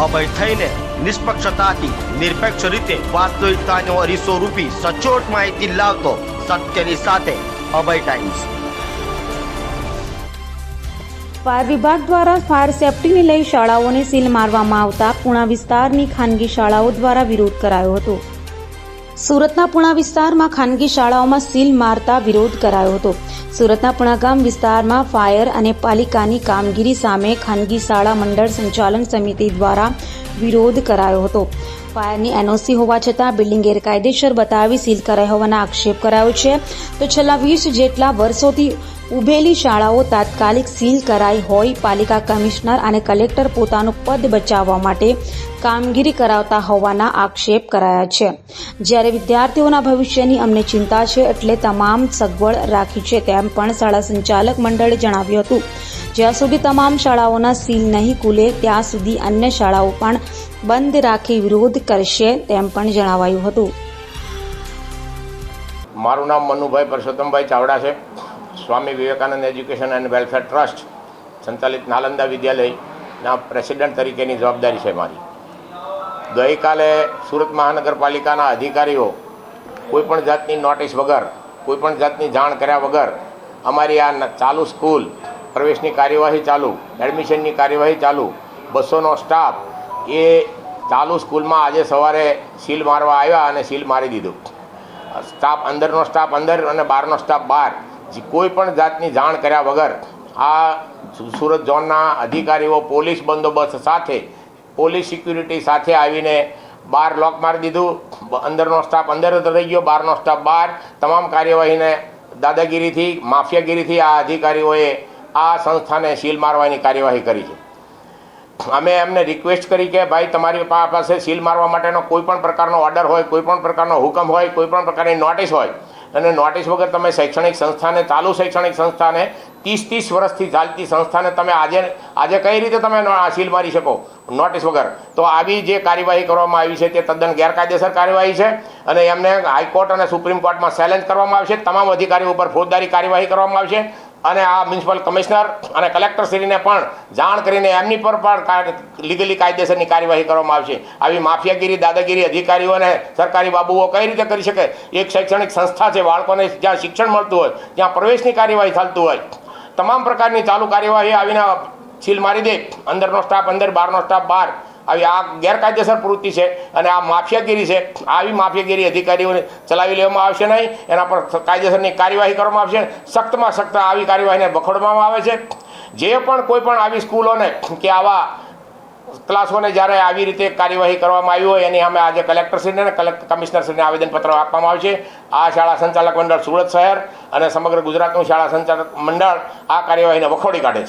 અભય થઈને નિષ્પક્ષતાથી નિરપેક્ષ રીતે વાસ્તવિકતાનો અરીસો રૂપી સચોટ માહિતી લાવતો સત્યની સાથે અભય ટાઈમ્સ। ફાયર વિભાગ દ્વારા ફાયર સેફટીને લઈ શાળાઓને સીલ મારવામાં આવતા પુણા વિસ્તારની ખાનગી શાળાઓ દ્વારા વિરોધ કરાયો હતો। સુરતના પુણા વિસ્તારમાં ખાનગી શાળાઓમાં સીલ મારતા વિરોધ કરાયો હતો। સુરતના પુણાગામ વિસ્તારમાં ફાયર અને પાલિકાની કામગીરી સામે ખાનગી શાળા મંડળ સંચાલન સમિતિ દ્વારા વિરોધ કરાયો હતો। ફાયરની એનઓસી હોવા છતાં બિલ્ડિંગ ગેરકાયદેસર બતાવી સીલ કરાઈ હોવાના આક્ષેપ કરાયો છે। તો છેલ્લા 20 જેટલા વર્ષોથી ઉભેલી શાળાઓ તાત્કાલિક સીલ કરાઈ હોય પાલિકા કમિશનર અને કલેક્ટર પોતાનું પદ બચાવવા માટે કામગીરી કરાવતા હોવાના આક્ષેપ કરાયા છે। જ્યારે વિદ્યાર્થીઓના ભવિષ્યની અમને ચિંતા છે એટલે તમામ સગવડ રાખી છે તેમ પણ શાળા સંચાલક મંડળે જણાવ્યું હતું। જ્યાં સુધી તમામ શાળાઓના સીલ નહીં ખુલે ત્યાં સુધી અન્ય શાળાઓ પણ બંધ રાખી વિરોધ કરશે તેમ પણ જણાવાયું હતું। મારું નામ મનુભાઈ પરસોત્તમભાઈ ચાવડા છે। Swami Vivekananda education and welfare trust સંચાલિત નાલંદા વિદ્યાલયના પ્રેસિડેન્ટ તરીકેની જવાબદારી છે મારી। ગઈકાલે સુરત મહાનગરપાલિકાના અધિકારીઓ કોઈપણ જાતની નોટિસ વગર કોઈપણ જાતની જાણ કર્યા વગર અમારી આ ચાલુ સ્કૂલ પ્રવેશની કાર્યવાહી ચાલુ, એડમિશનની કાર્યવાહી ચાલુ, 200નો સ્ટાફ એ ચાલુ સ્કૂલમાં આજે સવારે સીલ મારવા આવ્યા અને સીલ મારી દીધું। સ્ટાફ અંદરનો સ્ટાફ અંદર અને બહારનો સ્ટાફ બહાર, કોઈ પણ જાતની જાણ કર્યા વગર આ સુરત ઝોનના અધિકારીઓ પોલીસ બંદોબસ્ત સાથે, પોલીસ સિક્યુરિટી સાથે આવીને બહાર લોક મારી દીધું। અંદરનો સ્ટાફ અંદર રહી ગયો, બહારનો સ્ટાફ બહાર। તમામ કાર્યવાહીને દાદાગીરીથી, માફિયાગીરીથી આ અધિકારીઓએ આ સંસ્થાને સીલ મારવાની કાર્યવાહી કરી છે। અમે એમને રિક્વેસ્ટ કરી કે ભાઈ તમારી પાસે સીલ મારવા માટેનો કોઈ પણ પ્રકારનો ઓર્ડર હોય, કોઈ પણ પ્રકારનો હુકમ હોય, કોઈ પણ પ્રકારની નોટિસ હોય અને નોટિસ વગર તમે શૈક્ષણિક સંસ્થાને, ચાલુ શૈક્ષણિક સંસ્થાને, 30 વર્ષથી ચાલતી સંસ્થાને તમે આજે કઈ રીતે તમે સીલ મારી શકો નોટિસ વગર? તો આવી જે કાર્યવાહી કરવામાં આવી છે તે તદ્દન ગેરકાયદેસર કાર્યવાહી છે અને એમને હાઈકોર્ટ અને સુપ્રીમ કોર્ટમાં ચેલેન્જ કરવામાં આવશે। તમામ અધિકારીઓ ઉપર ફોજદારી કાર્યવાહી કરવામાં આવશે અને આ મ્યુનિસિપલ કમિશનર અને કલેક્ટરશ્રીને પણ જાણ કરીને એમની પર પણ લીગલી કાયદેસરની કાર્યવાહી કરવામાં આવશે। આવી માફિયાગીરી, દાદાગીરી અધિકારીઓને સરકારી બાબુઓ કઈ રીતે કરી શકે? એક શૈક્ષણિક સંસ્થા છે, બાળકોને જ્યાં શિક્ષણ મળતું હોય, જ્યાં પ્રવેશની કાર્યવાહી ચાલતું હોય, તમામ પ્રકારની ચાલુ કાર્યવાહી આવીને સીલ મારી દે, અંદરનો સ્ટાફ અંદર, બહારનો સ્ટાફ બહાર, આવી આ ગેરકાયદેસર પ્રવૃત્તિ છે અને આ માફિયાગીરી છે। આવી માફિયાગીરી અધિકારીઓને ચલાવી લેવામાં આવશે નહીં, એના પર કાયદેસરની કાર્યવાહી કરવામાં આવશે। સખ્તમાં સખ્ત આવી કાર્યવાહીને વખોડવામાં આવે છે। જે પણ કોઈ પણ આવી સ્કૂલોને કે આવા ક્લાસોને જ્યારે આવી રીતે કાર્યવાહી કરવામાં આવી હોય એની અમે આજે કલેક્ટરશ્રીને અને કમિશનરશ્રીને આવેદનપત્ર આપવામાં આવશે। આ શાળા સંચાલક મંડળ સુરત શહેર અને સમગ્ર ગુજરાતનું શાળા સંચાલક મંડળ આ કાર્યવાહીને વખોડી કાઢે છે।